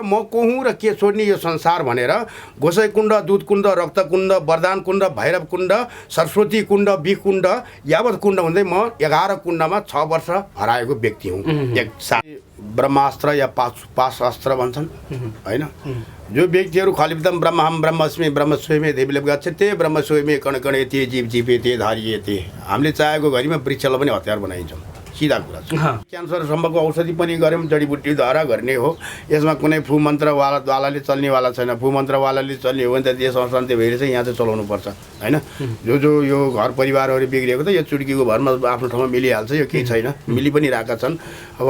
म को हुँ र के छोड्ने यो संसार भनेर गोसाईकुण्ड, दुधकुण्ड, रक्तकुण्ड, वरदान कुण्ड, भैरव कुण्ड, सरस्वती कुण्ड, विकुण्ड, यावत कुण्ड हुँदै म 11 कुण्डमा 6 वर्ष हराएको व्यक्ति हुँ। एक ब्रह्मास्त्र या पाशअस्त्र भन्छन् हैन। जो व्यक्तिहरू खलिफदम ब्रह्महम ब्रह्मस्मि ब्रह्मस्वयमे देवीले गच्छते ब्रह्मस्वयमे कणकणे ते जीव जीवे ते धारिए ते। हामीले चाहेको घरिमा वृक्षलाई पनि हतियार बनाइन्छौँ। सिधा कुरा छ। क्यान्सर सम्बन्धको औषधि पनि गऱ्यौँ, जडीबुटीद्वारा गर्ने हो। यसमा कुनै फु मन्त्रवालाले चल्नेवाला छैन। फु मन्त्रवालाले चल्ने हो भने त देश अशान्ति भएर चाहिँ यहाँ चाहिँ चलाउनु पर्छ हैन। जो यो घर परिवारहरू बिग्रिएको त यो चुड्कीको भरमा आफ्नो ठाउँमा मिलिहाल्छ, यो केही छैन। मिली पनि रहेका छन्। अब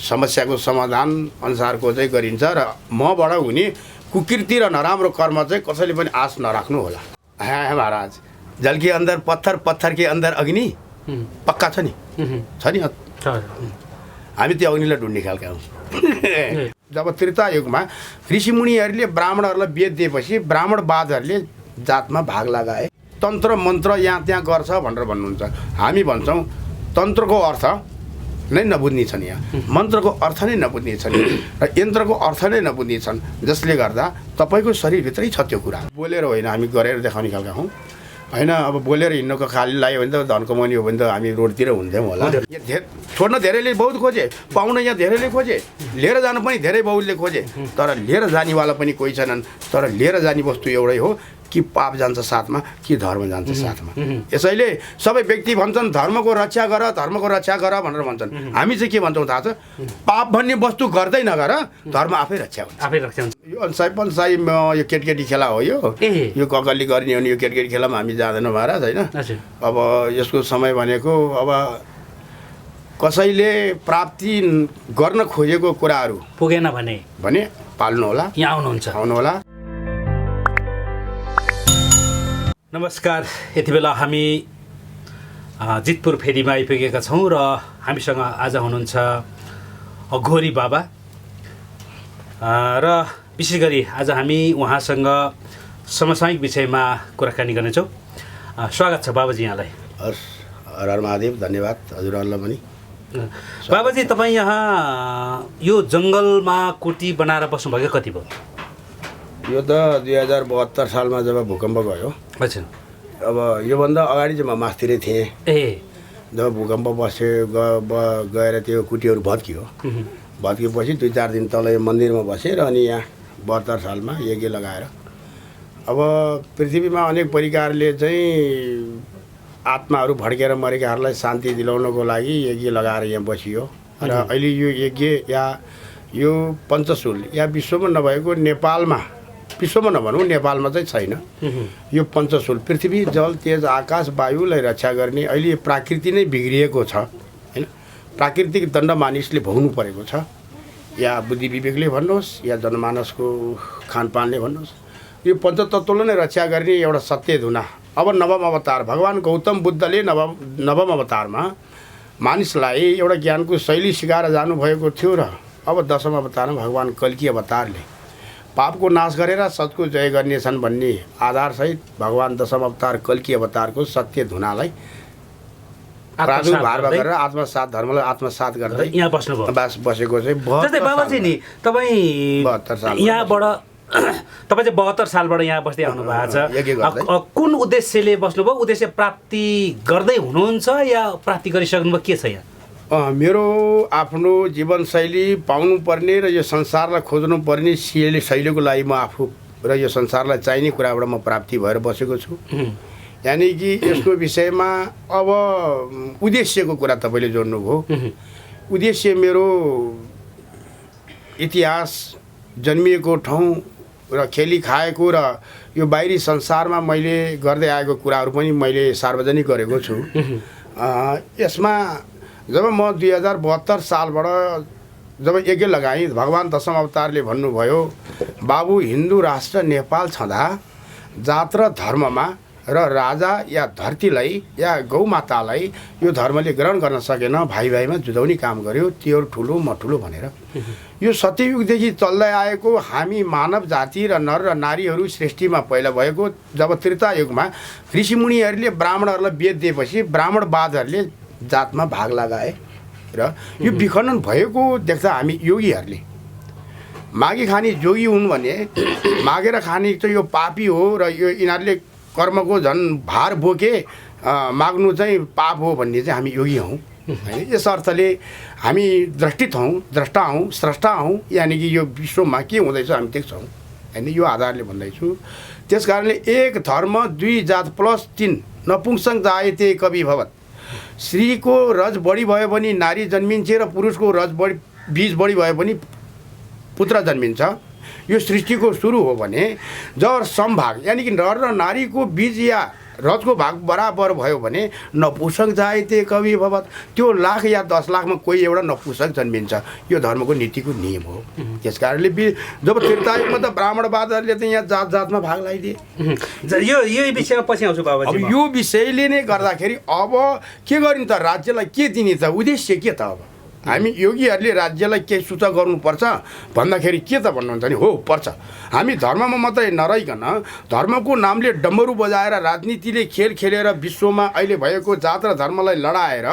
समस्याको समाधान अनुसारको चाहिँ गरिन्छ र मबाट हुने कुकृति र नराम्रो कर्म चाहिँ कसैले पनि आश नराख्नु होला। हाँ महाराज, जल के अंदर पत्थर, पत्थर के अंदर अग्नि पक्का छ नि, छ नि। हामी त्यो अग्निलाई ढुन्ने खालका हौँ। जब त्रेता युगमा ऋषिमुनिहरूले ब्राह्मणहरूलाई वेद दिएपछि ब्राह्मणवादहरूले जातमा भाग लगाए। तन्त्र मन्त्र यहाँ त्यहाँ गर्छ भनेर भन्नुहुन्छ। हामी भन्छौँ तन्त्रको अर्थ नै नबुझ्ने छन्, यहाँ मन्त्रको अर्थ नै नबुझ्ने छन् र यन्त्रको अर्थ नै नबुझ्ने छन्, जसले गर्दा तपाईँको शरीरभित्रै छ त्यो कुरा। बोलेर होइन, हामी गरेर देखाउने खालका हौँ हैन। अब बोलेर हिँड्नको खाली लाग्यो भने त धन कमाउने हो भने त हामी रोडतिर हुन्थ्यौँ होला। छोड्न धेरैले बहुत खोजे, पाउन यहाँ धेरैले खोजे, लिएर जानु पनि धेरै बहुतले खोजे, तर लिएर जानेवाला पनि कोही छैनन्। तर लिएर जाने वस्तु एउटै हो कि पाप जान्छ साथमा कि धर्म जान्छ साथमा। यसैले सबै व्यक्ति भन्छन् धर्मको रक्षा गर, धर्मको रक्षा गर भनेर भन्छन्। हामी चाहिँ के भन्छौँ थाहा छ? पाप भन्ने वस्तु गर्दै नगर, धर्म आफै रक्षा हुन्छ, आफै रक्षा हुन्छ। यो अन्साई पन्साई यो केटकेटी खेला हो। यो ककली गर्ने हो नि, यो केटकेटी खेलामा हामी जाँदैनौँ महाराज हैन। अब यसको समय भनेको अब कसैले प्राप्ति गर्न खोजेको कुराहरू पुगेन भने पाल्नु होला। यहाँ आउनु होला। नमस्कार, यति बेला हामी जितपुर फेरीमा आइपुगेका छौँ र हामीसँग आज हुनुहुन्छ अघोरी बाबा र विशेष गरी आज हामी उहाँसँग समसामयिक विषयमा कुराकानी गर्नेछौँ। स्वागत छ बाबाजी यहाँलाई। हस्, हर हर महादेव, धन्यवाद हजुरहरूलाई पनि। बाबाजी, तपाईँ यहाँ यो जङ्गलमा कुटी बनाएर बस्नुभएको कति भयो? यो त 2072 सालमा जब भूकम्प गयो। अच्छा। अब योभन्दा अगाडि चाहिँ म मास्तिरै थिएँ। जब भूकम्प बस्यो गएर त्यो कुटीहरू भत्कियो। भत्किएपछि 2-4 दिन तल मन्दिरमा बसेर अनि यहाँ 72 सालमा यज्ञ लगाएर अब पृथ्वीमा अनेक परिकारले चाहिँ आत्माहरू भड्केर मरेकाहरूलाई शान्ति दिलाउनको लागि यज्ञ लगाएर यहाँ बसियो। र अहिले यो यज्ञ या यो पञ्चशूल या विश्वमा नभएको नेपालमा, विश्वमा नभनौँ नेपालमा चाहिँ छैन। यो पञ्चशूल पृथ्वी जल तेज आकाश वायुलाई रक्षा गर्ने अहिले प्रकृति नै बिग्रिएको छ हैन। प्राकृतिक दण्ड मानिसले भोग्नु परेको छ, या बुद्धि विवेकले भन्नुहोस् या जनमानसको खानपानले भन्नुहोस्। यो पञ्चतत्त्वले नै रक्षा गर्ने एउटा सत्य धुना। अब नवम अवतार भगवान् गौतम बुद्धले नवम अवतारमा मानिसलाई एउटा ज्ञानको शैली सिकाएर जानुभएको थियो र अब 10औं अवतारमा भगवान् कल्की अवतारले पापको नाश गरेर सतको जय गर्नेछन् भन्ने आधारसहित भगवान् 10औं अवतार कल्की अवतारको सत्य धुनालाई प्रादुर्भाव गरेर आत्मसात धर्मलाई आत्मसात गर्दै यहाँ बसेको चाहिँ जस्तै बाबाजी नि तपाईँ 72 साल यहाँबाट तपाईँ चाहिँ 72 सालबाट यहाँ बस्दै आउनु भएको छ। कुन उद्देश्यले बस्नुभयो? उद्देश्य प्राप्ति गर्दै हुनुहुन्छ या प्राप्ति गरिसक्नुभयो? के छ यहाँ? मेरो आफ्नो जीवनशैली पाउनुपर्ने र यो संसारलाई खोज्नुपर्ने शैलीको लागि म आफू र यो संसारलाई चाहिने कुराबाट म प्राप्ति भएर बसेको छु। यानि कि यसको विषयमा अब उद्देश्यको कुरा तपाईँले जोड्नुभयो। उद्देश्य मेरो इतिहास, जन्मिएको ठाउँ र खेली खाएको र यो बाहिरी संसारमा मैले गर्दै आएको कुराहरू पनि मैले सार्वजनिक गरेको छु। यसमा जब म 2072 सालबाट जब यज्ञ लगाएँ, भगवान् 10औं अवतारले भन्नुभयो बाबु हिन्दू राष्ट्र नेपाल छँदा जात र धर्ममा र राजा या धरतीलाई या गौमातालाई यो धर्मले ग्रहण गर्न सकेन, भाइ भाइमा जुझाउने काम गर्यो, त्यो ठुलो म ठुलो भनेर। यो सत्ययुगदेखि चल्दै आएको हामी मानव जाति र नर र नारीहरू सृष्टिमा पहिला भएको। जब त्रेता युगमा ऋषिमुनिहरूले ब्राह्मणहरूलाई वेद दिएपछि ब्राह्मणवादहरूले जातमा भाग लगाए र यो विखण्डन भएको देख्दा हामी योगीहरूले मागी खाने जोगी हुन् भने मागेर खाने चाहिँ यो पापी हो र यो यिनीहरूले कर्मको झन् भार बोके माग्नु चाहिँ पाप हो भन्ने चाहिँ हामी योगी हौँ होइन। यस अर्थले हामी दृष्टित हौँ, द्रष्टा हौँ, स्रष्टा हौँ, यानि कि यो विश्वमा के हुँदैछ हामी देख्छौँ होइन। यो आधारले भन्दैछु। त्यस कारणले एक धर्म दुई जात प्लस 3 नपुंसक जायते कवि भवत। स्त्रीको रज बढी भयो भने नारी जन्मिन्छ र पुरुषको रज बीज बढी भयो भने पुत्र जन्मिन्छ। यो सृष्टिको सुरु हो भने जब समभाग यानि कि नर र नारीको बीज या रजको भाग बराबर भयो भने नपुंसक जायते कवि भवत। त्यो लाख या 10 लाखमा कोही एउटा नपुंसक जन्मिन्छ। यो धर्मको नीतिको नियम हो। त्यस कारणले जब त्रेतायुगमा त ब्राह्मणवादहरूले त यहाँ जात जातमा भाग लगाइदिए। यो विषयमा पछि आउँछु बाबाजी। अब यो विषयले नै गर्दाखेरि अब के गरिन् त, राज्यलाई के दिने त, उद्देश्य के त। अब हामी योगीहरूले राज्यलाई के सूचक गर्नुपर्छ भन्दाखेरि के त भन्नुहुन्छ नि, हो पर्छ। हामी धर्ममा मात्रै नरहिकन धर्मको नामले डम्बरू बजाएर राजनीतिले खेल खेलेर विश्वमा अहिले भएको जात र धर्मलाई लडाएर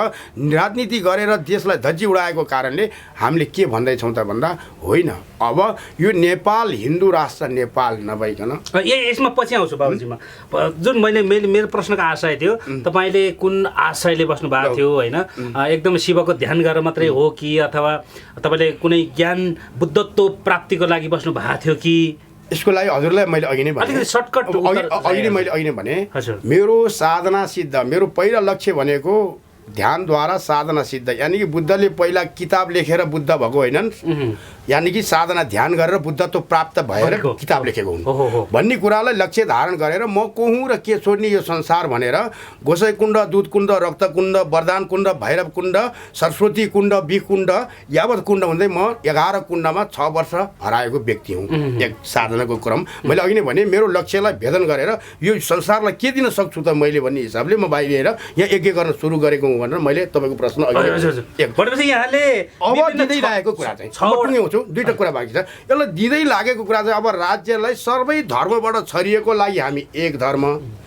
राजनीति गरेर देशलाई धज्जी उडाएको कारणले हामीले के भन्दैछौँ त भन्दा होइन, अब यो नेपाल हिन्दू राष्ट्र नेपाल नभइकन यसमा पछि आउँछु बाबुजीमा। जुन मेरो प्रश्नको आशय थियो, तपाईँले कुन आशयले बस्नु भएको थियो होइन, एकदम शिवको ध्यान गरेर मात्रै हो कि अथवा तपाईँले कुनै ज्ञान बुद्धत्व प्राप्तिको लागि बस्नु भएको थियो कि? यसको लागि हजुरलाई मैले अघि नै भने सर्टकट अघि नै भने मेरो साधना सिद्ध, मेरो पहिला लक्ष्य भनेको ध्यानद्वारा साधना सिद्ध, यानि कि बुद्धले पहिला किताब लेखेर बुद्ध भएको होइनन्, यानि कि साधना ध्यान गरेर बुद्धत्व प्राप्त भएर किताब लेखेको हुन् भन्ने कुरालाई लक्ष्य धारण गरेर म को हुँ र के छोड्ने यो संसार भनेर गोसाई कुण्ड, दुध कुण्ड, रक्त कुण्ड, वरदान कुण्ड, भैरव कुण्ड, सरस्वती कुण्ड, बिख कुण्ड, यावत कुण्ड हुँदै म 11 कुण्डमा 6 वर्ष हराएको व्यक्ति हुँ। एक साधनाको क्रम मैले अघि नै भने मेरो लक्ष्यलाई भेदन गरेर यो संसारलाई के दिन सक्छु त मैले भन्ने हिसाबले म बाहिर यहाँ यज्ञ गर्न सुरु गरेको हुँ भनेर मैले तपाईँको प्रश्न भनेपछि यहाँले अब दिँदै लागेको कुरा चाहिँ दुईटा कुरा बाँकी छ। यसलाई दिँदै लागेको कुरा चाहिँ अब राज्यलाई सबै धर्मबाट छरिएको लागि हामी एक धर्म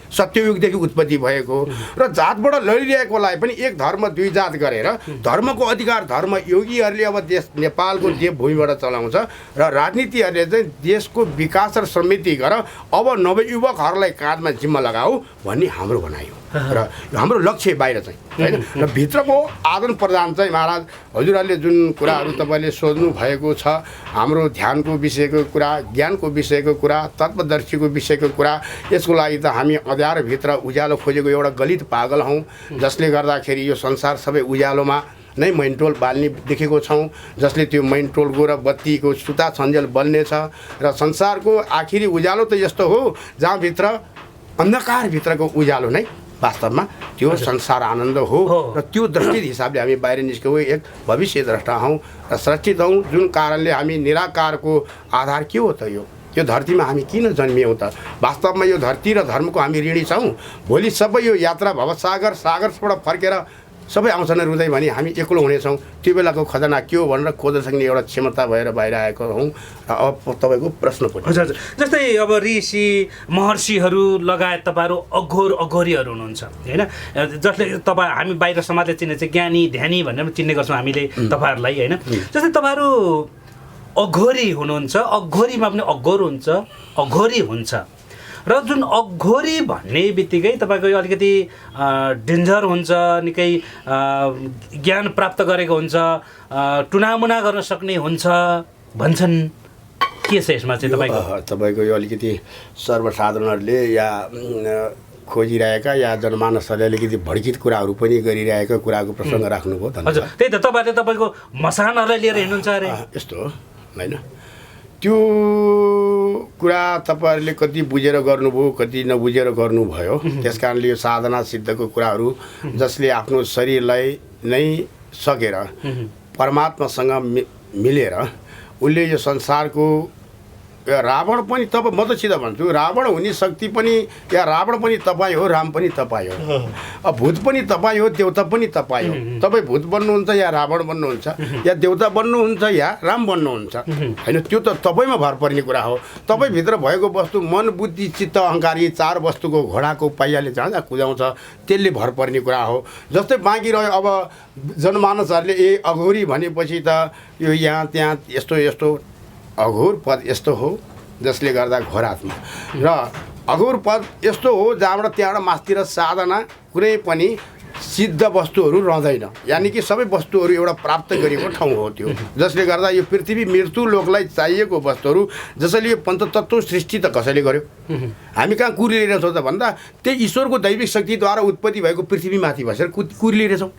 सत्ययुगदेखि उत्पत्ति भएको र जातबाट लडिरहेकोलाई पनि एक धर्म दुई जात गरेर धर्मको अधिकार धर्म योगीहरूले अब देश नेपालको देवभूमिबाट चलाउँछ र राजनीतिहरूले चाहिँ देशको विकास र समृद्धि गर अब नवयुवकहरूलाई काँधमा जिम्मा लगाऊ भन्ने हाम्रो भनाइ हो र हाम्रो लक्ष्य बाहिर चाहिँ होइन। र भित्रको आदान प्रदान चाहिँ महाराज हजुरहरूले जुन कुराहरू तपाईँले सोध्नु भएको छ, हाम्रो ध्यानको विषयको कुरा, ज्ञानको विषयको कुरा, तत्त्वदर्शीको विषयको कुरा, यसको लागि त हामी अँध्यारोभित्र उज्यालो खोजेको एउटा गलित पागल हौँ जसले गर्दाखेरि यो संसार सबै उज्यालोमा नै मैनटोल बाल्ने देखेको छौँ, जसले त्यो मैनटोलको र बत्तीको सुता छन्जेल बल्नेछ र संसारको आखिरी उज्यालो त यस्तो हो जहाँभित्र अन्धकारभित्रको उज्यालो नै वास्तवमा त्यो संसार आनन्द हो र त्यो दृष्टि हिसाबले हामी बाहिर निस्केको एक भविष्य द्रष्टा हौँ र सृष्टित हौँ, जुन कारणले हामी निराकारको आधार के हो त यो धरतीमा हामी किन जन्मियौँ त? वास्तवमा यो धरती र धर्मको हामी ऋणी छौँ। भोलि सबै यो यात्रा सागरबाट फर्केर सबै आउँछन् रुँदै भने हामी एक्लो हुनेछौँ। त्यो बेलाको खजना के हो भनेर खोज्न सक्ने एउटा क्षमता भएर बाहिर आएको हौँ। र अब तपाईँको प्रश्न पनि हजुर जस्तै अब ऋषि महर्षिहरू लगायत तपाईँहरू अघोरीहरू हुनुहुन्छ होइन, जसले तपाईँ हामी बाहिर समाजले चिन्ने चाहिँ ज्ञानी ध्यानी भनेर पनि चिन्ने गर्छौँ हामीले तपाईँहरूलाई होइन। जस्तै तपाईँहरू अघोरी हुनुहुन्छ, अघोरीमा पनि अघोर हुन्छ, अघोरी हुन्छ र जुन अघोरी भन्ने बित्तिकै तपाईँको अलिकति डेन्जर हुन्छ, निकै ज्ञान प्राप्त गरेको हुन्छ, टुनामुना गर्न सक्ने हुन्छ भन्छन्। के छ यसमा चाहिँ तपाईँको यो अलिकति सर्वसाधारणहरूले या खोजिरहेका या जनमानसहरूले अलिकति भड्कित कुराहरू पनि गरिरहेका कुराको प्रसङ्ग राख्नुभयो। हजुर त्यही त तपाईँहरूले तपाईँको मसानहरूलाई लिएर हिँड्नुहुन्छ अरे यस्तो हो होइन। त्यो कुरा तपाईँहरूले कति बुझेर गर्नुभयो कति नबुझेर गर्नुभयो। त्यस कारणले यो साधना सिद्धको कुराहरू जसले आफ्नो शरीरलाई नै सकेर परमात्मासँग मिलेर उसले यो संसारको रावण पनि तपाईँ म त सिधा भन्छु रावण हुने शक्ति पनि या रावण पनि तपाईँ हो, राम पनि तपाईँ हो, अब भूत पनि तपाईँ हो, देउता पनि तपाईँ हो। तपाईँ भूत बन्नुहुन्छ या रावण बन्नुहुन्छ या देउता बन्नुहुन्छ या राम बन्नुहुन्छ होइन, त्यो त तपाईँमा भर पर्ने कुरा हो। तपाईँभित्र भएको वस्तु मन बुद्धि चित्त अहङ्कार यी 4 वस्तुको घोडाको पाइयाले जहाँ जहाँ कुदाउँछ त्यसले भर पर्ने कुरा हो। जस्तै बाँकी रह्यो अब जनमानसहरूले अघोरी भनेपछि त यो यहाँ त्यहाँ यस्तो यस्तो अघोर पद यस्तो हो जसले गर्दा घोरात्मा र अघोर पद यस्तो हो जहाँबाट त्यहाँबाट मास्तिर साधना कुनै पनि सिद्ध वस्तुहरू रहँदैन, यानि कि सबै वस्तुहरू एउटा प्राप्त गरेको ठाउँ हो त्यो, जसले गर्दा यो पृथ्वी मृत्यु लोकलाई चाहिएको वस्तुहरू जसले यो पञ्चतत्त्व सृष्टि त कसैले गर्यो, हामी कहाँ कुरिरहेछौँ त भन्दा त्यही ईश्वरको दैविक शक्तिद्वारा उत्पत्ति भएको पृथ्वीमाथि बसेर कुरिरहेछौँ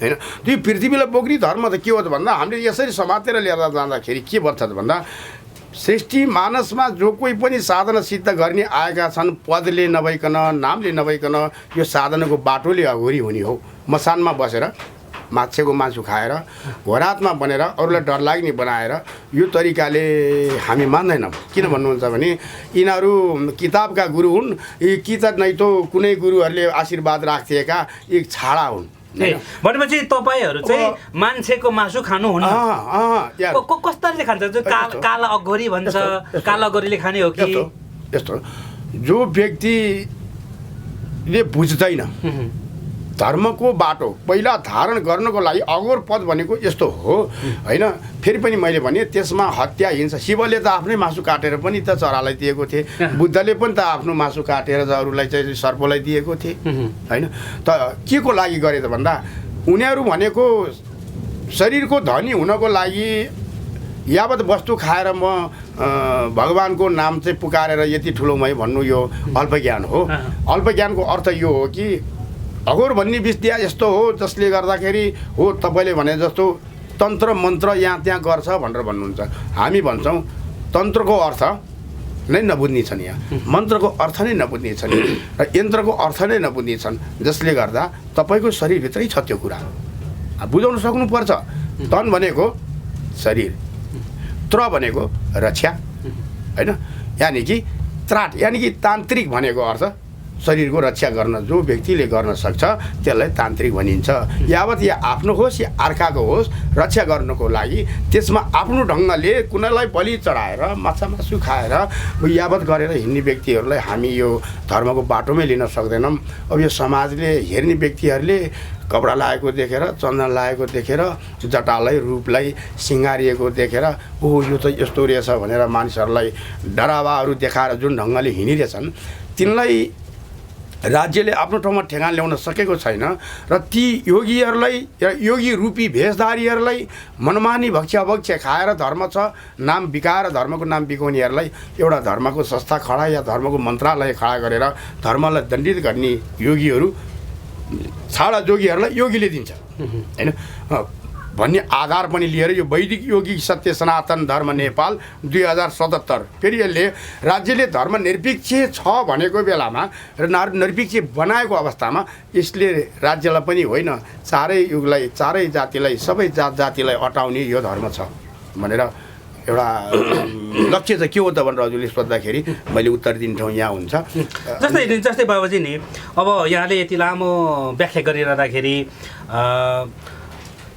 होइन। त्यो पृथ्वीलाई बोक्ने धर्म त के हो त भन्दा हामीले यसरी समातेर लिएर जाँदाखेरि के पर्छ त भन्दा सृष्टि मानसमा जो कोही पनि साधना सिद्ध गर्ने आएका छन् पदले नभइकन नामले नभइकन यो साधनाको बाटोले अघोरी हुने हो। मसानमा बसेर माछेको मासु खाएर घोरातमा बनेर अरूलाई डर लाग्ने बनाएर यो तरिकाले हामी मान्दैनौँ। किन भन्नुहुन्छ भने यिनीहरू किताबका गुरु हुन्, यी किताब नै त कुनै गुरुहरूले आशीर्वाद राखिएका यी छाडा हुन्। भनेपछि तपाईँहरू चाहिँ मान्छेको मासु खानुहुन्न? कस्ताले खान्छ? काला अघोरी भन्छ, काला अघोरीले खाने हो कि? यस्तो जो व्यक्तिले बुझ्दैन धर्मको बाटो पहिला धारण गर्नको लागि अघोर पद भनेको यस्तो हो होइन। फेरि पनि मैले भने त्यसमा हत्या हिंसा, शिवले त आफ्नै मासु काटेर पनि त चरालाई दिएको थिए, बुद्धले पनि त आफ्नो मासु काटेर अरूलाई चाहिँ सर्पलाई दिएको थिए होइन। त के को लागि गरे त भन्दा उनीहरू भनेको शरीरको धनी हुनको लागि यावत वस्तु खाएर म भगवानको नाम चाहिँ पुकारेर यति ठुलो मै भन्नु यो अल्पज्ञान हो। अल्पज्ञानको अर्थ यो हो कि अघोर भन्ने विद्या यस्तो हो जसले गर्दाखेरि हो तपाईँले भने जस्तो तन्त्र मन्त्र यहाँ त्यहाँ गर्छ भनेर भन्नुहुन्छ। हामी भन्छौँ तन्त्रको अर्थ नै नबुझ्ने छन्, यहाँ मन्त्रको अर्थ नै नबुझ्ने छन् र यन्त्रको अर्थ नै नबुझ्ने छन्, जसले गर्दा तपाईँको शरीरभित्रै छ त्यो कुरा बुझाउन सक्नुपर्छ। तन भनेको शरीर, त्र भनेको रक्षा होइन, यानि कि त्राट यानि कि तान्त्रिक भनेको अर्थ शरीरको रक्षा गर्न जो व्यक्तिले गर्न सक्छ त्यसलाई तान्त्रिक भनिन्छ। यावत या आफ्नो होस् या अर्काको होस् रक्षा गर्नको लागि त्यसमा आफ्नो ढङ्गले कुनैलाई बलि चढाएर माछा मासु खाएर यावत गरेर हिँड्ने व्यक्तिहरूलाई हामी यो धर्मको बाटोमै लिन सक्दैनौँ। अब यो समाजले हेर्ने व्यक्तिहरूले कपडा लगाएको देखेर, चन्दन लगाएको देखेर, जटालाई रूपलाई सिँगारिएको देखेर ओहो यो त यस्तो रहेछ भनेर मानिसहरूलाई डरावाहरू देखाएर जुन ढङ्गले हिँडिरहेछन् तिनलाई राज्यले आफ्नो ठाउँमा ठेगान ल्याउन सकेको छैन र ती योगीहरूलाई र योगी रूपी भेषधारीहरूलाई मनमानी भक्ष्याभक्ष्य खाएर धर्म छ नाम बिकाएर धर्मको नाम बिकाउनेहरूलाई एउटा धर्मको संस्था खडा या धर्मको मन्त्रालय खडा गरेर धर्मलाई दण्डित गर्ने योगीहरू छाडा जोगीहरूलाई योगीले दिन्छ होइन भन्ने आधार पनि लिएर यो वैदिक योगी सत्य सनातन धर्म नेपाल 2077 फेरि यसले राज्यले धर्म निरपेक्ष छ भनेको बेलामा र निरपेक्ष बनाएको अवस्थामा यसले राज्यलाई पनि होइन चारै युगलाई चारै जातिलाई सबै जातिलाई अटाउने यो धर्म छ भनेर एउटा लक्ष्य चाहिँ के हो त भनेर हजुरले सोद्धाखेरि मैले उत्तर दिने ठाउँ यहाँ हुन्छ। जस्तै बाबाजी नि अब यहाँले यति लामो व्याख्या गरिरहँदाखेरि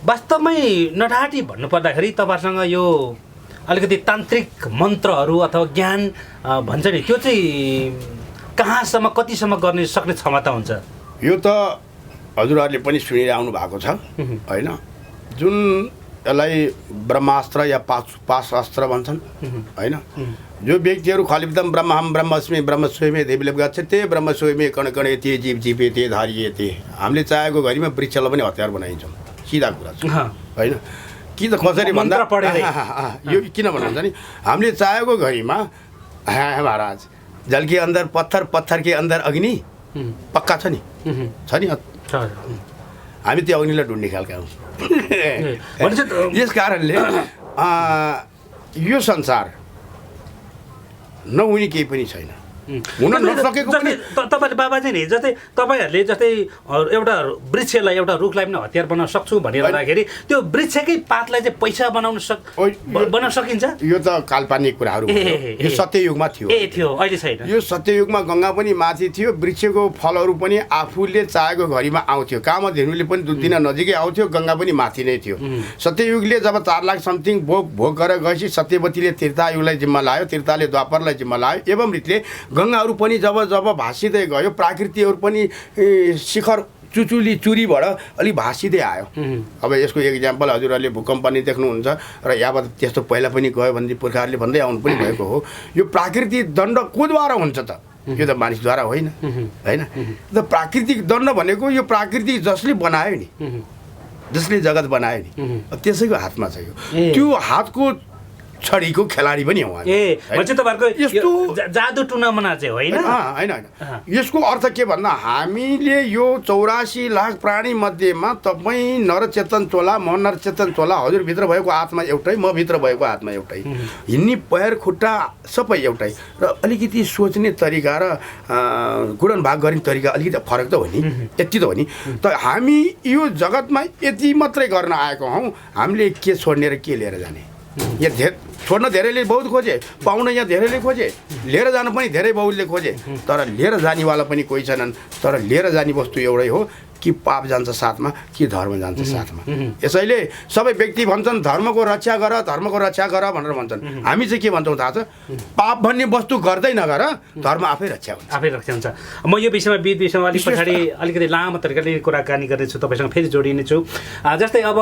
वास्तवमै नडाटी भन्नुपर्दाखेरि तपाईँहरूसँग यो अलिकति तान्त्रिक मन्त्रहरू अथवा ज्ञान भन्छ नि त्यो चाहिँ कहाँसम्म कतिसम्म गर्ने सक्ने क्षमता हुन्छ? यो त हजुरहरूले पनि सुनिरहनु भएको छ होइन। जुन यसलाई ब्रह्मास्त्र या पाशास्त्र भन्छन् होइन। जो व्यक्तिहरू खलिदम ब्रह्महम ब्रह्मस्मि ब्रह्मस्वयमे देवीले गच्छते ब्रह्मस्वयमे कणकणे ते जीव जीवे ते धारिए ते। हामीले चाहेको घरिमा वृक्षलाई पनि हतियार बनाइन्छौँ, सिधा कुरा छ होइन। कि त कसरी भन्दा यो किन भन्नुहुन्छ नि हामीले चाहेको घरिमा महाराज जल के अंदर पत्थर, पत्थर के अंदर अग्नि पक्का छ नि हामी त्यो अग्निलाई ढुन्ने खालका हौँ। यस कारणले यो संसार नहुने केही पनि छैन, हुन नसकेको पनि। तपाईँले बाबाजी नि जस्तै तपाईँहरूले जस्तै एउटा वृक्षलाई एउटा रुखलाई पनि हतियार बनाउन सक्छु भनिरहँदाखेरि त्यो वृक्षकै पातलाई चाहिँ पैसा बनाउन सकिन्छ? यो त काल्पनिक कुराहरू यो सत्ययुगमा थियो। थियो, अहिले छैन। यो सत्ययुगमा गङ्गा पनि माथि थियो, वृक्षको फलहरू पनि आफूले चाहेको घरिमा आउँथ्यो, कामधेनुले पनि दुध दिन नजिकै आउँथ्यो, गङ्गा पनि माथि नै थियो। सत्ययुगले जब 4 लाख समथिङ भोग गरेर गएपछि सत्यवतीले त्रेतायुगलाई जिम्मा लायो, त्रेताले द्वापरलाई जिम्मा लायो। एवं रीतिले गङ्गाहरू पनि जब जब भासिँदै गयो, प्राकृतिकहरू पनि शिखर चुचुली चुरीबाट अलिक भाँसिँदै आयो। अब यसको एक्जाम्पल हजुरहरूले भूकम्प पनि देख्नुहुन्छ र यावत त्यस्तो पहिला पनि गयो भने पुर्खाहरूले भन्दै आउनु पनि भएको हो। यो प्राकृतिक दण्ड कोद्वारा हुन्छ त, यो त मानिसद्वारा होइन होइन। त प्राकृतिक दण्ड भनेको यो प्राकृतिक जसले बनायो नि, जसले जगत बनायो नि, त्यसैको हातमा छ यो। त्यो हातको छडीको खेलाडी पनि हो। जादु टुर्नामेन्ट चाहिँ होइन होइन होइन। यसको अर्थ के भन्दा हामीले यो 84 लाख प्राणी मध्येमा तपाईँ नरचेतन चोला, म नरचेतन चोला, हजुरभित्र भएको आत्मा एउटै, म भित्र भएको आत्मा एउटै, हिँड्ने पैर खुट्टा सबै एउटै, र अलिकति सोच्ने तरिका र गुणनभाग गर्ने तरिका अलिकति फरक त हो नि, यति त हो नि। त हामी यो जगतमा यति मात्रै गर्न आएको हौँ, हामीले के छोड्ने र के लिएर जाने? यहाँ छोड्न धेरैले बहुत खोजे, पाउन यहाँ धेरैले खोजे, लिएर जानु पनि धेरै बहुतले खोजे, तर लिएर जानेवाला पनि कोही छैनन्। तर लिएर जाने वस्तु एउटै हो कि पाप जान्छ साथमा कि धर्म जान्छ साथमा। यसैले सबै व्यक्ति भन्छन् धर्मको रक्षा गर, धर्मको रक्षा गर भनेर भन्छन्। हामी चाहिँ के भन्छौँ थाहा छ? पाप भन्ने वस्तु गर्दै नगर, धर्म आफै रक्षा हुन्छ, आफै रक्षा हुन्छ। म यो विषयमा अलिक पछाडि अलिकति लामो तरिकाले कुराकानी गर्नेछु, तपाईँसँग फेरि जोडिनेछु। जस्तै अब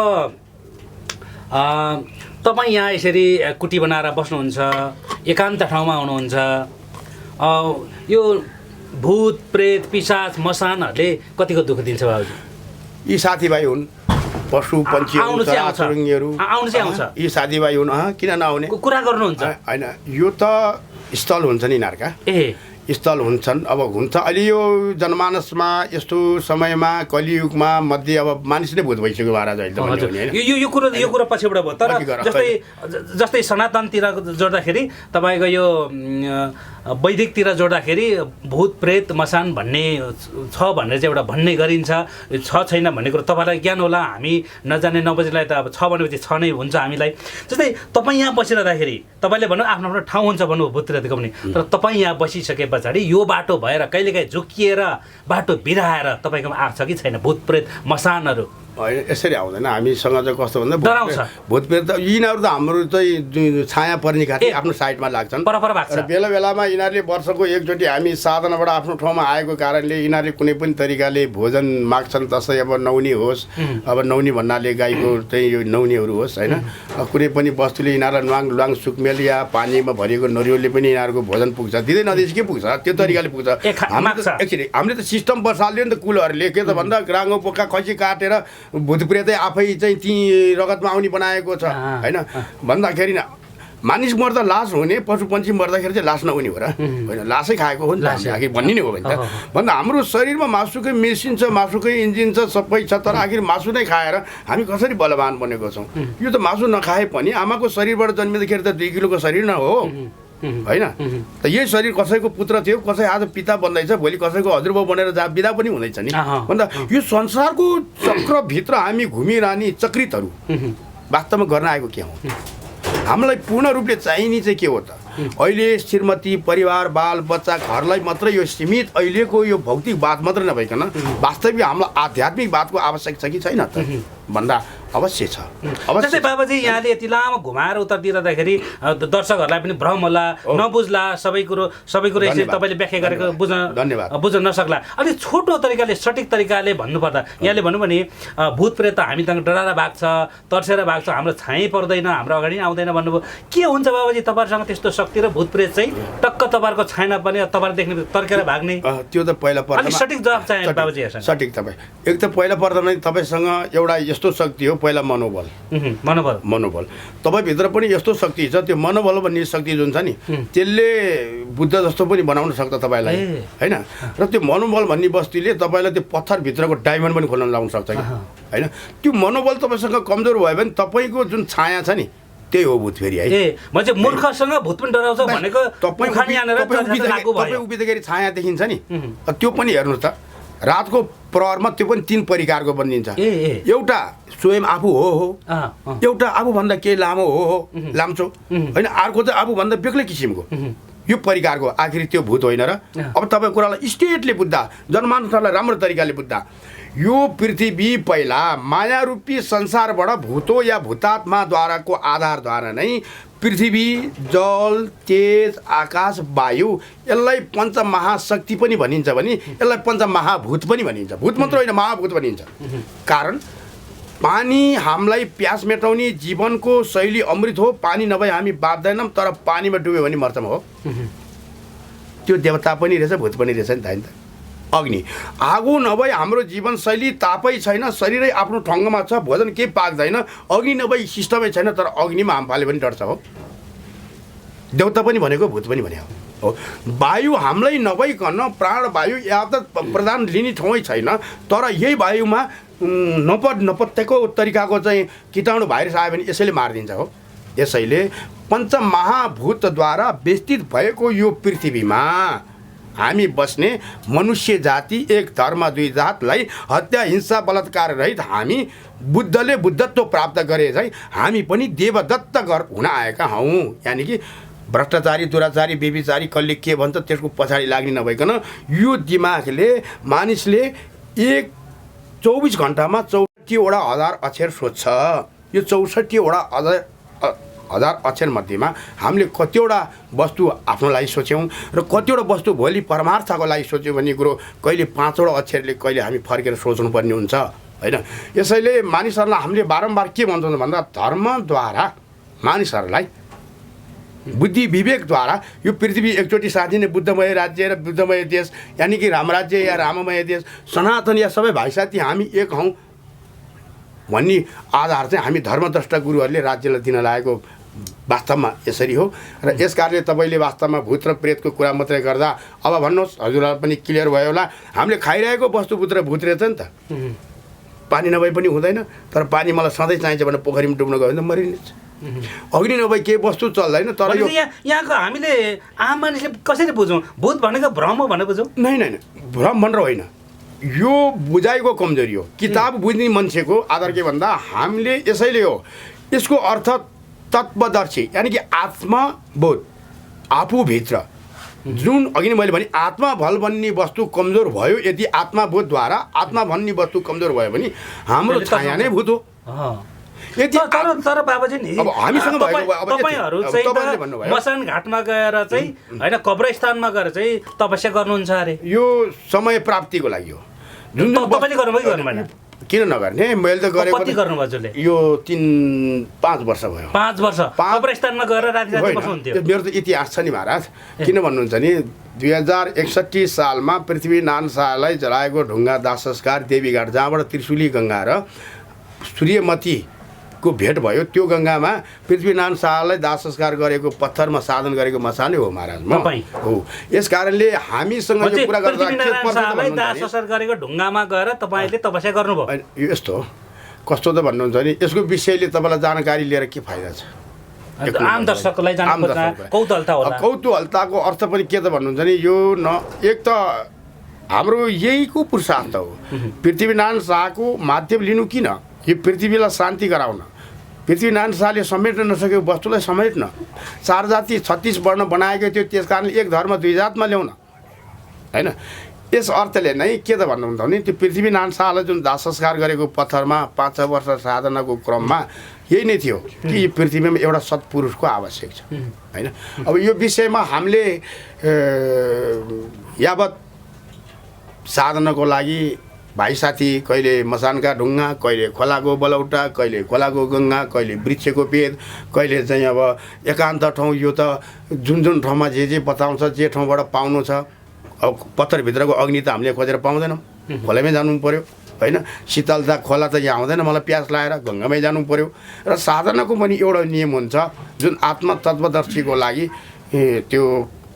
तपाईँ यहाँ यसरी कुटी बनाएर बस्नुहुन्छ, एकान्त ठाउँमा हुनुहुन्छ, यो भूत प्रेत पिशाच मसानहरूले कतिको दुःख दिन्छ बाबुजी? यी साथीभाइ हुन्, पशु पन्छीहरू, चराचुरुङ्गीहरू आउनु चाहिँ आउँछ। यी साथीभाइ हुन्, किन नआउने? कुरा गर्नुहुन्छ होइन, यो त स्थल हुन्छ नि यिनीहरूका, स्थल हुन्छन्। अब हुन्छ अहिले यो जनमानसमा यस्तो समयमा कलियुगमा मध्ये अब मानिस नै भूत भइसक्यो महाराज अहिले। यो कुरा पछिबाट भयो, तर जस्तै सनातनतिर जोड्दाखेरि तपाईँको यो वैदिकतिर जोड्दाखेरि भूत प्रेत मसान भन्ने छ भनेर चाहिँ एउटा भन्ने गरिन्छ। छ छैन भन्ने कुरो तपाईँलाई ज्ञान होला, हामी नजाने नबुझेलाई त अब छ भनेपछि छ नै हुन्छ हामीलाई। जस्तै तपाईँ यहाँ बसिरहँदाखेरि तपाईँले भन्नु आफ्नो आफ्नो ठाउँ हुन्छ भन्नु भूत प्रेतको पनि, तर तपाईँ यहाँ बसिसके पछाडि यो बाटो भएर कहिलेकाहीँ झुक्किएर बाटो बिराएर तपाईँकोमा आएको छ कि छैन भूत प्रेत मसानहरू? होइन, यसरी आउँदैन। हामीसँग चाहिँ कस्तो भन्दा भूत प्रेत त यिनीहरू त हाम्रो चाहिँ छाया पर्ने खातिर आफ्नो साइडमा लाग्छन् र बेला बेलामा यिनीहरूले वर्षको एकचोटि हामी साधनाबाट आफ्नो ठाउँमा आएको कारणले यिनीहरूले कुनै पनि तरिकाले भोजन माग्छन्। जस्तै अब नौनी होस्, अब नौनी भन्नाले गाईको चाहिँ यो नौनीहरू होस् होइन, कुनै पनि वस्तुले यिनीहरूलाई नुहाङ लुहाङ सुकमेल या पानीमा भरिएको नरिवलले पनि यिनीहरूको भोजन पुग्छ, दिँदै नदिएपछि के पुग्छ, त्यो तरिकाले पुग्छ। एक्चुअली हामीले त सिस्टम बसाल्यो नि त कुलहरूले, के त भन्दा राङ्गो पोका खसी काटेर भूत प्रेतै आफै चाहिँ ती रगतमा आउने बनाएको छ होइन। भन्दाखेरि न मानिस मर्दा लास हुने, पशु पन्छी मर्दाखेरि चाहिँ लास नहुने हो र होइन, लासै खाएको हो नि त आखिर भन्ने नै हो भने त। भन्दा हाम्रो शरीरमा मासुकै मेसिन छ, मासुकै इन्जिन छ, सबै छ, तर आखिर मासु नै खाएर हामी कसरी बलवान बनेको छौँ? यो त मासु नखाए पनि आमाको शरीरबाट जन्मिँदाखेरि त 2 किलोको शरीर न हो होइन। त यही शरीर कसैको पुत्र थियो, कसै आज पिता बन्दैछ, भोलि कसैको हजुरबाउ बनेर बिदा पनि हुँदैछ नि। भन्दा यो संसारको चक्रभित्र हामी घुमिरहने चक्रितहरू वास्तवमा गर्न आएको के हो? हामीलाई पूर्ण रूपले चाहिने चाहिँ के हो त? अहिले श्रीमती, परिवार, बाल बच्चा, घरलाई मात्रै यो सीमित अहिलेको यो भौतिकवाद मात्रै नभइकन वास्तविक हामीलाई आध्यात्मिकवादको आवश्यक छ कि छैन त भन्दा अवश्य छ। जस्तै बाबाजी यहाँले यति लामो घुमाएर उत्तर दिइरहँदाखेरि दर्शकहरूलाई पनि भ्रम होला, नबुझ्ला, सबै कुरो यसरी तपाईँले व्याख्या गरेको बुझ्न नसक्ला। अलिक छोटो तरिकाले सठिक तरिकाले भन्नुपर्दा यहाँले भन्नु भने भूत प्रेत त हामी त डराएर भाग्छ, तर्सेर भाग्छ, हाम्रो छायै पर्दैन, हाम्रो अगाडि आउँदैन भन्नुभयो। के हुन्छ बाबाजी तपाईँहरूसँग त्यस्तो शक्ति र भूत प्रेत चाहिँ टक्क तपाईँहरूको छैन पनि तपाईँले देख्ने तर्केर भाग्ने? त्यो त पहिला पर्दा सठिक जवाब चाहियो बाबाजी। सठिक तपाईँ एक त पहिला पर्दा नै तपाईँसँग एउटा यस्तो शक्ति हो, पहिला मनोबल तपाईँभित्र पनि यस्तो शक्ति छ। त्यो मनोबल भन्ने शक्ति जुन छ नि, त्यसले बुद्ध जस्तो पनि बनाउन सक्छ तपाईँलाई होइन। र त्यो मनोबल भन्ने वस्तुले तपाईँलाई त्यो पत्थरभित्रको डायमन्ड पनि खोल्न लाउन सक्छ कि होइन। त्यो मनोबल तपाईँसँग कमजोर भयो भने तपाईँको जुन छाया छ नि त्यही हो भूत फेरि है। मान्छे मूर्खसँग भूत पनि डराउँछ भनेको तपाईँ उभिँदाखेरि छाया देखिन्छ नि, त्यो पनि हेर्नुहोस् त रातको प्रहरमा त्यो पनि 3 परिकारको बनिन्छ। एउटा स्वयं आफू हो, एउटा आफूभन्दा केही लामो हो लाम्चो होइन, अर्को चाहिँ आफूभन्दा बेग्लै किसिमको। यो परिकारको आखिर त्यो भूत होइन र? अब तपाईँको कुरालाई स्टेटले बुझ्दा, जनमानसलाई राम्रो तरिकाले बुझ्दा, यो पृथ्वी पहिला माया रूपी संसारबाट भूतो या भूतात्माद्वाराको आधारद्वारा नै पृथ्वी, जल, तेज, आकाश, वायु, यसलाई पञ्चमहाशक्ति पनि भनिन्छ भने यसलाई पञ्चमहाभूत पनि भनिन्छ। भूत मात्र होइन, महाभूत भनिन्छ। कारण पानी हामीलाई प्यास मेटाउने जीवनको शैली अमृत हो। पानी नभए हामी बाँच्दैनौँ, तर पानीमा डुब्यो भने मर्छौँ हो। त्यो देवता पनि रहेछ, भूत पनि रहेछ नि त। अग्नि, आगो नभए हाम्रो जीवनशैली तापै छैन, शरीरै आफ्नो ठाउँमा छ, भोजन केही पाक्दैन। अग्नि नभए सिस्टमै छैन, तर अग्निमा हामफाले पनि डढ्छ हो। देवता पनि भनेको, भूत पनि भने हो। वायु हामीलाई नभइकन प्राणवायु या त प्रदान लिने ठाउँै छैन, तर यही वायुमा नपत्याएको तरिकाको चाहिँ कीटाणु भाइरस आयो भने यसैले मारिदिन्छ हो। यसैले पञ्चमहाभूतद्वारा विस्तृत भएको यो पृथ्वीमा हामी बस्ने मनुष्य जाति, एक धर्म दुई जातलाई हत्या हिंसा बलात्कार रहित हामी बुद्धले बुद्धत्व प्राप्त गरे चाहिँ हामी पनि देवदत्त हुन आएका हौँ। यानि कि भ्रष्टाचारी, दुराचारी, व्यभिचारी कसले के भन्छ त्यसको पछाडि लाग्ने नभइकन यो दिमागले मानिसले 24 घन्टामा 64 हजार अक्षर सोध्छ। यो 64 हजार अक्षर मध्येमा हामीले कतिवटा वस्तु आफ्नो लागि सोच्यौँ र कतिवटा वस्तु भोलि परमार्थको लागि सोच्यौँ भन्ने कुरो कहिले 5वटा अक्षरले कहिले हामी फर्केर सोच्नुपर्ने हुन्छ होइन। यसैले मानिसहरूलाई हामीले बारम्बार के भन्छौँ भन्दा धर्मद्वारा मानिसहरूलाई बुद्धि विवेकद्वारा यो पृथ्वी एकचोटि साँच्चै नै बुद्धमय राज्य र बुद्धमय देश, यानि कि रामराज्य या राममय देश, सनातन या सबै भाइ साथी हामी एक हौँ भन्ने आधार चाहिँ हामी धर्मद्रष्टा गुरुहरूले राज्यलाई दिन लागेको वास्तवमा यसरी हो। र यस कारणले तपाईँले वास्तवमा भूत र प्रेतको कुरा मात्रै गर्दा अब भन्नुहोस्, हजुरलाई पनि क्लियर भयो होला, हामीले खाइरहेको वस्तु भूत रहेछ नि त। पानी नभए पनि हुँदैन, तर पानी मलाई सधैँ चाहिन्छ भने पोखरीमा डुब्न गयो भने त मरिन्छ। अग्नि नभए केही वस्तु चल्दैन। तर यो यहाँको हामीले आम मानिसले कसरी बुझौँ भूत भनेको भ्रम हो भनेर बुझौँ? नै, भ्रम भनेर होइन, यो बुझाइको कमजोरी हो। किताब बुझ्ने मान्छेको आधार के भन्दा हामीले यसैले हो यसको अर्थ तत्त्वदर्शी, यानि कि आत्मबोध आफूभित्र जुन अघि मैले भने आत्मा भल भन्ने वस्तु कमजोर भयो। यदि आत्माबोधद्वारा आत्मा भन्ने वस्तु कमजोर भयो भने हाम्रो छाया नै भूत हो। तर बाबाजी नि अब हामीसँग तपाईहरु चाहिँ मसान घाटमा गएर चाहिँ हैन कब्रस्थानमा गएर चाहिँ तपस्या गर्नुहुन्छ अरे, यो समय प्राप्तिको लागि हो। जुन तपाईले गर्नुभयो कि गर्नुभएन? किन नगर्ने, मैले त गरेको। कति गर्नुभयो जसले? यो 3-5 वर्ष भयो। 5 वर्ष कब्रस्थानमा गएर राति राति बस्नुहुन्थ्यो? मेरो त इतिहास छ नि महाराज। किन भन्नुहुन्छ नि, 2061 सालमा पृथ्वीनारायण शाहलाई जलाएको ढुङ्गा दाह संस्कार देवीघाट, जहाँबाट त्रिशुली गङ्गा र सूर्यमतीको भेट भयो, त्यो गङ्गामा पृथ्वीनारायण शाहलाई दाह संस्कार गरेको पत्थरमा साधन गरेको मसानै हो महाराज म हो। यस कारणले हामीसँग यो कुरा गर्दा पृथ्वीनारायण दाह संस्कार गरेको ढुङ्गामा गएर तपाईले तपस्या गर्नुभयो? यस्तो हो, कस्तो त भन्नुहुन्छ नि, यसको विषयले तपाईँलाई जानकारी लिएर के फाइदा छ? आम दर्शकलाई जानकारी कौतूहलता होला। कौतूहलताको अर्थ पनि के त भन्नुहुन्छ नि, यो न एक त हाम्रो यहीको पुरुषार्थ हो। पृथ्वीनारायण शाहको माध्यम लिनु किन? यो पृथ्वीलाई शान्ति गराउन। पृथ्वीनारायण शाहले समेट्न नसकेको वस्तुलाई समेट्न। 4 जाति 36 वर्ण बनाएको थियो, त्यस कारणले एक धर्म दुई जातमा ल्याउन हैन। यस अर्थले नै के त भन्नुहुन्छ भने त्यो पृथ्वीनारायण शाहलाई जुन दाह संस्कार गरेको पत्थरमा 5-6 वर्ष साधनाको क्रममा यही नै थियो कि पृथ्वीमा एउटा सत्पुरुषको आवश्यक छ हैन। अब यो विषयमा हामीले यावत साधनाको लागि भाइ साथी कहिले मसानका ढुङ्गा, कहिले खोलाको बलौटा, कहिले खोलाको गङ्गा, कहिले वृक्षको पेद, कहिले चाहिँ अब एकान्त ठाउँ। यो त जुन जुन ठाउँमा जे बताउँछ, जे ठाउँबाट पाउनु छ। अब पत्थरभित्रको अग्नि त हामीले खोजेर पाउँदैनौँ, खोलामै जानु पऱ्यो होइन। शीतलता खोला त यहाँ आउँदैन, मलाई प्यास लागेर गङ्गामै जानु पऱ्यो। र साधनाको पनि एउटा नियम हुन्छ जुन आत्म तत्त्वदर्शीको लागि त्यो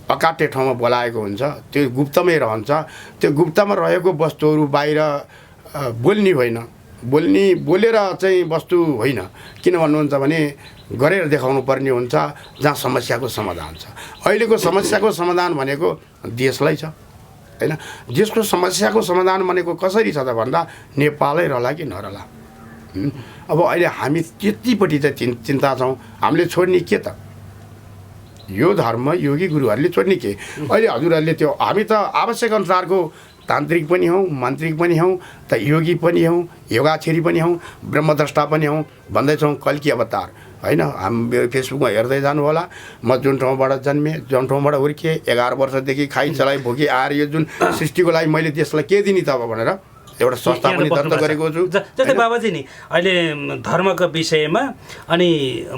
अकाट्य ठाउँमा बोलाएको हुन्छ, त्यो गुप्तमै रहन्छ। त्यो गुप्तमा रहेको वस्तुहरू बाहिर बोल्ने होइन, बोलेर चाहिँ वस्तु होइन। किन भन्नुहुन्छ भने गरेर देखाउनु पर्ने हुन्छ जहाँ समस्याको समाधान छ। अहिलेको समस्याको समाधान भनेको देशलाई छ हैन। देशको समस्याको समाधान भनेको कसरी छ त भन्दा नेपालै रहला कि नरहला। अब अहिले हामी त्यतिपट्टि चाहिँ चिन्ता छौँ। हामीले छोड्ने के त? यो धर्म योगी गुरुहरूले छोड्ने के अहिले हजुरहरूले त्यो हामी त आवश्यक अनुसारको तान्त्रिक पनि हौँ मान्त्रिक पनि हौँ त योगी पनि हौँ योगाक्षरी पनि हौँ ब्रह्मद्रष्टा पनि हौँ भन्दैछौँ कल्की अवतार होइन मेरो फेसबुकमा हेर्दै जानु होला म जुन ठाउँबाट जन्मेँ जुन ठाउँबाट हुर्केँ 11 वर्षदेखि खाइ चलाइ भोगी आएर यो जुन सृष्टिको लागि मैले देशलाई के दिने त भनेर एउटा संस्था पनि दत्त गरेको छु। जस्तै बाबाजी नि अहिले धर्मको विषयमा अनि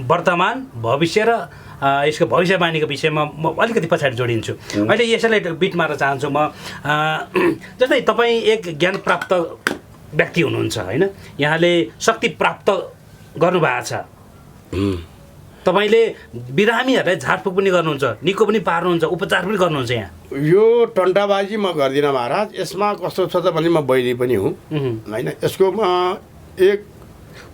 वर्तमान भविष्य र यसको भविष्यवाणीको विषयमा म अलिकति पछाडि जोडिन्छु। अहिले यसैलाई बिट मार्न चाहन्छु म। जस्तै तपाईँ एक ज्ञान प्राप्त व्यक्ति हुनुहुन्छ होइन, यहाँले शक्ति प्राप्त गर्नुभएको छ, तपाईँले बिरामीहरूलाई झाडफुक पनि गर्नुहुन्छ, निको पनि पार्नुहुन्छ, उपचार पनि गर्नुहुन्छ। यहाँ यो टन्टाबाजी म गर्दिनँ महाराज। यसमा कस्तो छ त भने म वैद्य पनि हुँ होइन। यसको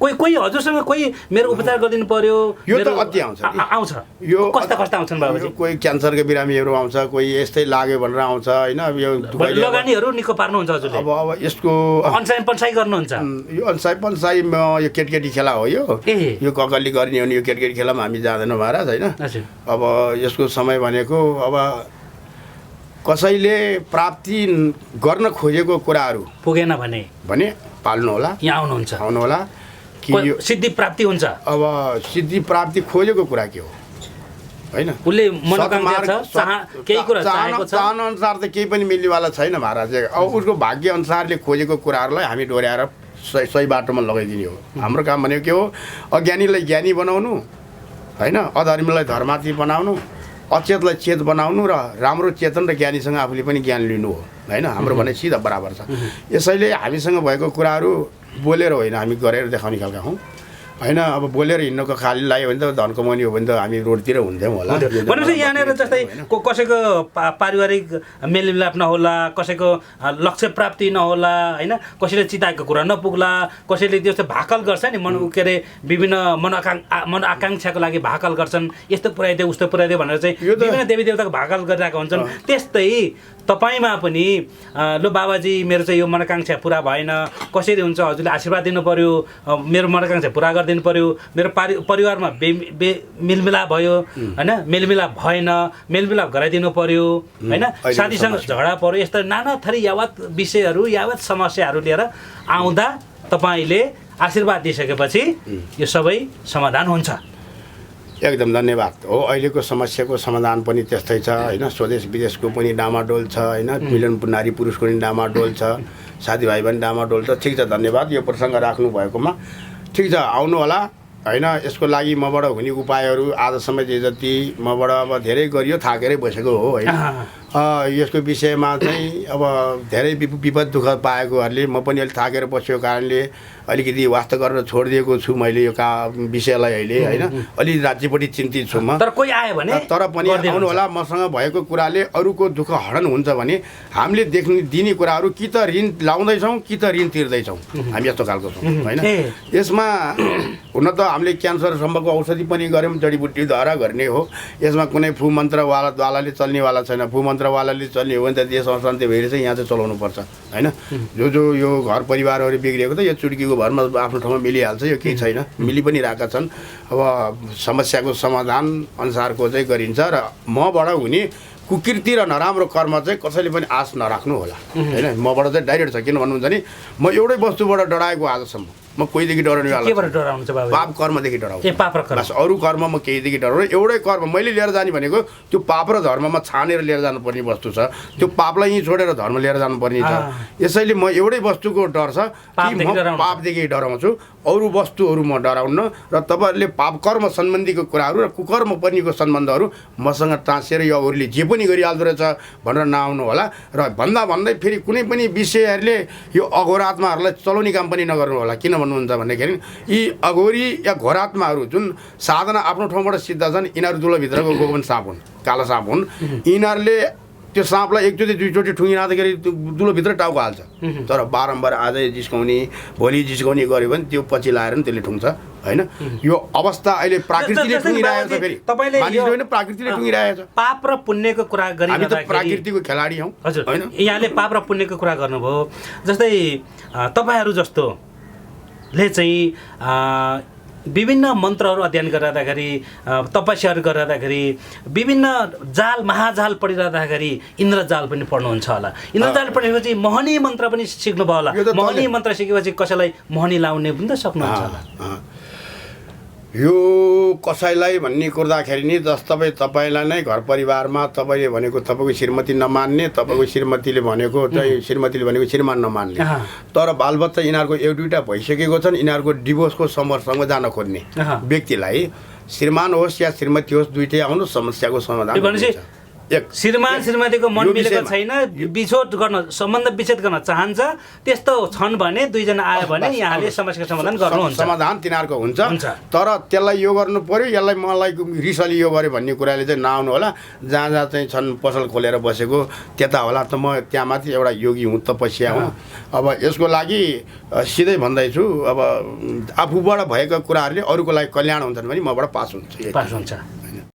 एक कोही हजुरसँग कोही मेरो उपचार गरिदिनु पर्यो, यो त अति आउँछ यो कस्ता आउँछन् बाबाजी? कोही क्यान्सरको बिरामीहरू आउँछ, कोही यस्तै लाग्यो भनेर आउँछ होइन। यो लगानीहरू निको पार्नुहुन्छ हजुरले? अब यसको अन्साई पन्साई गर्नुहुन्छ? यो अन्साई पन्साई यो केटकेटी खेला हो। यो ककली गर्ने हो नि, यो केटकेटी खेलामा हामी जाँदैनौँ महाराज होइन। अब यसको समय भनेको अब कसैले प्राप्ति गर्न खोजेको कुराहरू पुगेन भने पाल्नु होला, यहाँ आउनु होला कि यो सिद्धि प्राप्ति हुन्छ। अब सिद्धि प्राप्ति खोजेको कुरा के हो होइन। उसले मनोकांक्षा छ, केही कुरा चाहेको छ, चाहना अनुसार त केही पनि मिल्नेवाला छैन महाराज। अब उसको भाग्य अनुसारले खोजेको कुराहरूलाई हामी डोर्याएर सही बाटोमा लगाइदिने हो। हाम्रो काम भनेको के हो? अज्ञानीलाई ज्ञानी बनाउनु होइन, अधर्मीलाई धर्मार्थी बनाउनु, अचेतलाई चेत बनाउनु र राम्रो चेतन र ज्ञानीसँग आफूले पनि ज्ञान लिनु हो होइन। हाम्रो भने सिधा बराबर छ। यसैले हामीसँग भएको कुराहरू बोलेर होइन, हामी गरेर देखाउने खालका हौँ होइन। अब बोलेर हिँड्नुको खाली लाग्यो भने त धन कमाउने हो भने त हामी रोडतिर हुन्थ्यौँ होला। भनेपछि यहाँनिर जस्तै कसैको पारिवारिक मेलमिलाप नहोला, कसैको लक्ष्य प्राप्ति नहोला होइन, कसैले चिताएको कुरा नपुग्ला, कसैले त्यस्तो भाकल गर्छ नि के अरे विभिन्न मनोआकाङ्क्षाको लागि भाकल गर्छन्, यस्तो पुऱ्याइदियो उस्तो पुऱ्याइदियो भनेर चाहिँ विभिन्न देवी देवताको भाकल गरिरहेको हुन्छन्। त्यस्तै तपाईँमा पनि लो बाबाजी मेरो चाहिँ यो मनोकाङ्क्षा पुरा भएन, कसरी हुन्छ हजुरले आशीर्वाद दिनु पर्यो, मेरो मनोकाङ्क्षा पुरा गरिदिनु पर्यो, मेरो परिवारमा मेलमिलाप भयो होइन, मेलमिलाप भएन, मेलमिलाप गराइदिनु पर्यो होइन, साथीसँग झगडा पर्यो, यस्तो नाना थरी यावत विषयहरू यावत समस्याहरू लिएर आउँदा तपाईँले आशीर्वाद दिइसकेपछि यो सबै समाधान हुन्छ। एकदम धन्यवाद हो। अहिलेको समस्याको समाधान पनि त्यस्तै छ होइन। स्वदेश विदेशको पनि डामाडोल छ होइन, मिलन नारी पुरुषको पनि डामाडोल छ, साथीभाइ पनि डामाडोल छ। ठिक छ, धन्यवाद यो प्रसङ्ग राख्नु भएकोमा। ठिक छ, आउनु होला होइन। यसको लागि मबाट हुने उपायहरू आजसम्म जे जति मबाट अब धेरै गरियो, थाकेरै बसेको हो होइन। यसको विषयमा चाहिँ अब धेरै विपद दुःख पाएकोहरूले म पनि अलिक थाकेर बसेको कारणले अलिकति वास्ता गरेर छोडिदिएको छु मैले यो विषयलाई अहिले होइन। अलि राज्यपट्टि चिन्तित छु म। तर कोही आयो भने तर पनि आउनु होला। मसँग भएको कुराले अरूको दुःख हडन हुन्छ भने हामीले दिने कुराहरू कि त ऋण लाउँदैछौँ कि त ऋण तिर्दैछौँ, हामी यस्तो खालको छौँ होइन। यसमा हुन त हामीले क्यान्सरसम्मको औषधि पनि गऱ्यौँ, जडीबुटीद्वारा गर्ने हो। यसमा कुनै फु मन्त्रवालाले चल्नेवाला छैन। फु मन्त्रवालाले चल्ने हो भने त देश अशान्ति भइरहेछ, यहाँ चाहिँ चलाउनु पर्छ होइन। जो यो घर परिवारहरू बिग्रिएको त यो चुड्कीको भरमा आफ्नो ठाउँमा मिलिहाल्छ, यो केही छैन, मिली पनि रहेका छन्। अब समस्याको समाधान अनुसारको चाहिँ गरिन्छ र मबाट हुने कुकृति र नराम्रो कर्म चाहिँ कसैले पनि आश नराख्नु होला होइन। मबाट चाहिँ डाइरेक्ट छ। किन भन्नुहुन्छ भने म एउटै वस्तुबाट डराएको आजसम्म, म कोहीदेखि डराउनेवाला पाप कर्मदेखि डराउँछु। बस अरू कर्म म केहीदेखि डराउनु। एउटै कर्म मैले लिएर जाने भनेको त्यो पाप र धर्ममा छानेर लिएर जानुपर्ने वस्तु छ। त्यो पापलाई यहीँ छोडेर धर्म लिएर जानुपर्ने छ। यसैले म एउटै वस्तुको डर छ कि म पापदेखि डराउँछु, अरू वस्तुहरू म डराउन्न। र तपाईँहरूले पाप कर्म सम्बन्धीको कुराहरू र कुकर्म पर्नेको सम्बन्धहरू मसँग टाँसेर यो अरूले जे पनि गरिहाल्दो रहेछ भनेर नआउनु होला। र भन्दै फेरि कुनै पनि विषयहरूले यो अघोरात्माहरूलाई चलाउने काम पनि नगर्नु होला। किन भन्नुहुन्छ भन्दाखेरि यी अघोरी या घोरात्माहरू जुन साधना आफ्नो ठाउँबाट सिद्ध छन्, यिनीहरू दुलोभित्रको गोपन साँप हुन्, कालो साँप हुन्। यिनीहरूले त्यो साँपलाई एकचोटि दुईचोटि ठुङ्गिराख्दाखेरि दुलोभित्र टाउको हाल्छ। तर बारम्बार आजै जिस्काउने भोलि जिस्काउने गऱ्यो भने त्यो पछि लाएर नि त्यसले ठुङ्छ होइन। यो अवस्था अहिले प्रकृतिले ठुङ्गिरहेको छ। फेरि होइन, प्रकृतिले ठुङ्गिरहेको छ। पाप र पुण्यको कुरा गरी हामी त प्रकृतिको खेलाडी हौँ हजुर होइन। यहाँले पाप र पुण्यको कुरा गर्नुभयो। जस्तै तपाईँहरू जस्तोले चाहिँ विभिन्न मन्त्रहरू अध्ययन गरिरहँदाखेरि तपस्याहरू गरिरहँदाखेरि विभिन्न जाल महाजाल पढिरहँदाखेरि इन्द्रजाल पनि पढ्नुहुन्छ होला। इन्द्रजाल पढेपछि मोहनी मन्त्र पनि सिक्नुभयो होला। यो त मोहनी मन्त्र सिकेपछि कसैलाई मोहनी लाउने पनि त सक्नुहुन्छ होला। यो कसैलाई भन्ने कुर्दाखेरि नि तपाईँलाई नै घर परिवारमा तपाईँले भनेको तपाईँको श्रीमती नमान्ने, तपाईँको श्रीमतीले भनेको चाहिँ श्रीमान नमान्ने। तर बालबच्चा यिनीहरूको एक दुईवटा भइसकेको छन्, यिनीहरूको डिभोर्सको समरसँग जान खोज्ने व्यक्तिलाई श्रीमान होस् या श्रीमती होस् दुइटै आउनु समस्याको समाधान हुन्छ। एक श्रीमान श्रीमतीको मन मिलेको छैन, विछोड गर्न सम्बन्ध विच्छेद गर्न चाहन्छ, त्यस्तो छन् भने दुईजना आयो भने यहाँले समस्याको समाधान गर्नुहुन्छ। समाधान तिनीहरूको हुन्छ। तर त्यसलाई यो गर्नु पर्यो, यसलाई मलाई रिसले यो गर्यो भन्ने कुराले चाहिँ नआउनु होला। जहाँ जहाँ चाहिँ छन् पसल खोलेर बसेको त्यता होला त म त्यहाँ माथि एउटा योगी हुँ, तपस्या हुँ। अब यसको लागि सिधै भन्दैछु, अब आफूबाट भएका कुराहरूले अरूको लागि कल्याण हुन्छन् भने मबाट पास हुन्छ।